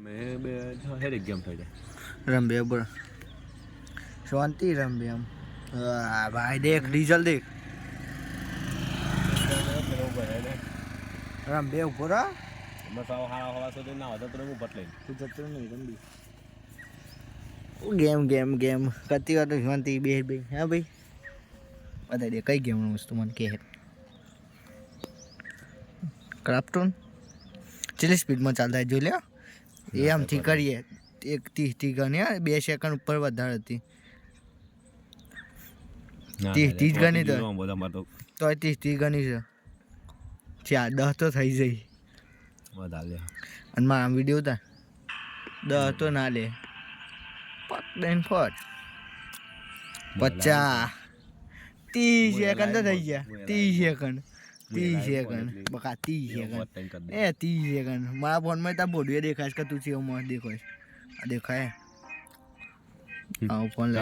મેં બે હેડ ગેમ થઈ જાય રંબે બોલ શાંતિ રંબે આમ ભાઈ દેખ ડીઝલ દેખ રંબે ઉભો રહો બસ આવો હારા સુધી ના હોય તો હું બટલે તું જતો નહીં રંબી ગેમ કરતી વાર તો શાંતિ બે હા ભાઈ બતાવી દે કઈ ગેમનું વસ્તુ મને કહે ક્રાફ્ટોન ચેલી સ્પીડમાં ચાલતા જોઈ લે એ આમથી કરીએ 1:30 ગણી 2 સેકન્ડ ઉપર વધારે હતી 30 ગણી તો 30 ગણી છે 10 તો થઈ જાય વધારે અને મારા વિડીયો હતા 10 તો ના લે પક દેન ફટ 50 30 સેકન્ડ તો થઈ ગયા 30 સેકન્ડ બકા 30 સેકન્ડ 30 સેકન્ડ મારા ફોનમાં ત્યાં બોડીએ દેખાય કે તું છે દેખાય આવો ફોન